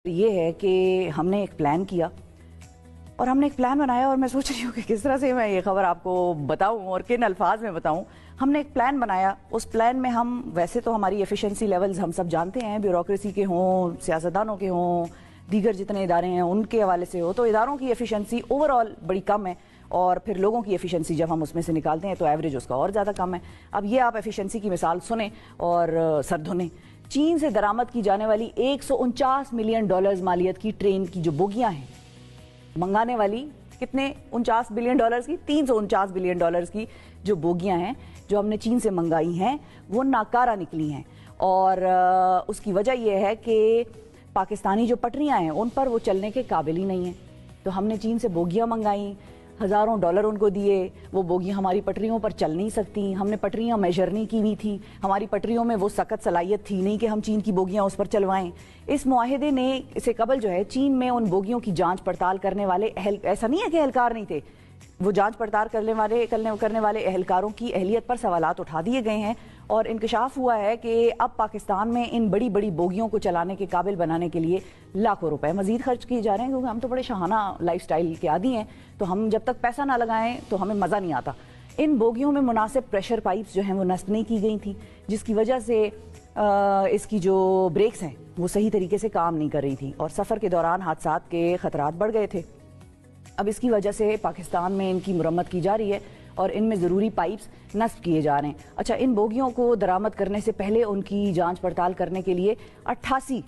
یہ ہے کہ ہم نے ایک پلان کیا اور ہم نے ایک پلان بنایا اور میں سوچ رہی ہوں کہ کس طرح سے میں یہ خبر آپ کو بتاؤں اور کن الفاظ میں بتاؤں. ہم نے ایک پلان بنایا. اس پلان میں ہم ویسے تو ہماری ایفیشنسی لیولز ہم سب جانتے ہیں, بیوروکریسی کے ہوں, سیاستدانوں کے ہوں, دیگر جتنے ادارے ہیں ان کے حوالے سے ہو, تو اداروں کی ایفیشنسی اوور آل بڑی کم ہے اور پھر لوگوں کی ایفیشنسی جب ہم اس میں سے نکالتے ہیں تو ایوریج اس کا اور زیادہ کم ہے. اب یہ آپ ایفیشنسی کی مثال سنیں اور سر دھنیں. چین سے درآمد کی جانے والی $149 ملین مالیت کی ٹرین کی جو بوگیاں ہیں, منگانے والی کتنے 49 بلین ڈالرز کی, $349 بلین کی جو بوگیاں ہیں جو ہم نے چین سے منگائی ہیں وہ ناکارہ نکلی ہیں. اور اس کی وجہ یہ ہے کہ پاکستانی جو پٹریاں ہیں ان پر وہ چلنے کے قابل ہی نہیں ہیں. تو ہم نے چین سے بوگیاں منگائیں, ہزاروں ڈالر ان کو دیے, وہ بوگیاں ہماری پٹریوں پر چل نہیں سکتی. ہم نے پٹریاں میجر نہیں کی ہوئی تھی, ہماری پٹریوں میں وہ سخت صلاحیت تھی نہیں کہ ہم چین کی بوگیاں اس پر چلوائیں. اس معاہدے نے سے قبل جو ہے چین میں ان بوگیوں کی جانچ پڑتال کرنے والے ایسا نہیں ہے کہ اہلکار نہیں تھے, وہ جانچ پڑتال کرنے والے اہلکاروں کی اہلیت پر سوالات اٹھا دیے گئے ہیں اور انکشاف ہوا ہے کہ اب پاکستان میں ان بڑی بڑی بوگیوں کو چلانے کے قابل بنانے کے لیے لاکھوں روپے مزید خرچ کیے جا رہے ہیں, کیونکہ ہم تو بڑے شاہانہ لائف سٹائل کے عادی ہیں, تو ہم جب تک پیسہ نہ لگائیں تو ہمیں مزہ نہیں آتا. ان بوگیوں میں مناسب پریشر پائپس جو ہیں وہ نصب نہیں کی گئی تھیں, جس کی وجہ سے اس کی جو بریکس ہیں وہ صحیح طریقے سے کام نہیں کر رہی تھی اور سفر کے دوران حادثات کے خطرات بڑھ گئے تھے. اب اس کی وجہ سے پاکستان میں ان کی مرمت کی جا رہی ہے اور ان میں ضروری پائپس نصب کیے جا رہے ہیں. اچھا, ان بوگیوں کو درآمد کرنے سے پہلے ان کی جانچ پڑتال کرنے کے لیے 88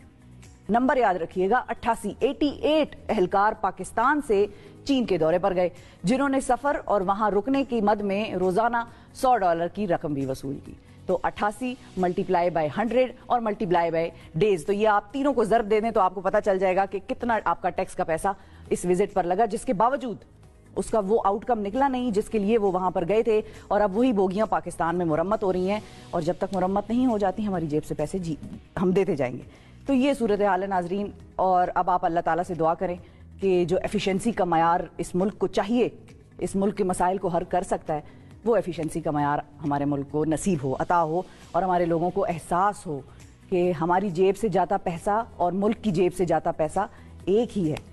نمبر یاد رکھیے گا, 88 اہلکار پاکستان سے چین کے دورے پر گئے, جنہوں نے سفر اور وہاں رکنے کی مد میں روزانہ $100 کی رقم بھی وصول کی. تو 88 ملٹیپلائی بائی 100 اور ملٹیپلائی بائی ڈیز, تو یہ آپ تینوں کو ضرب دے دیں تو آپ کو پتہ چل جائے گا کہ کتنا آپ کا ٹیکس کا پیسہ اس وزٹ پر لگا, جس کے باوجود اس کا وہ آؤٹ کم نکلا نہیں جس کے لیے وہ وہاں پر گئے تھے. اور اب وہی بوگیاں پاکستان میں مرمت ہو رہی ہیں اور جب تک مرمت نہیں ہو جاتی ہماری جیب سے پیسے ہم دیتے جائیں گے. تو یہ صورتحال ہے ناظرین, اور اب آپ اللہ تعالیٰ سے دعا کریں کہ جو ایفیشنسی کا معیار اس ملک کو چاہیے, اس ملک کے مسائل کو حل کر سکتا ہے, وہ ایفیشنسی کا معیار ہمارے ملک کو نصیب ہو, عطا ہو, اور ہمارے لوگوں کو احساس ہو کہ ہماری جیب سے جاتا پیسہ اور ملک کی جیب سے جاتا پیسہ ایک ہی ہے.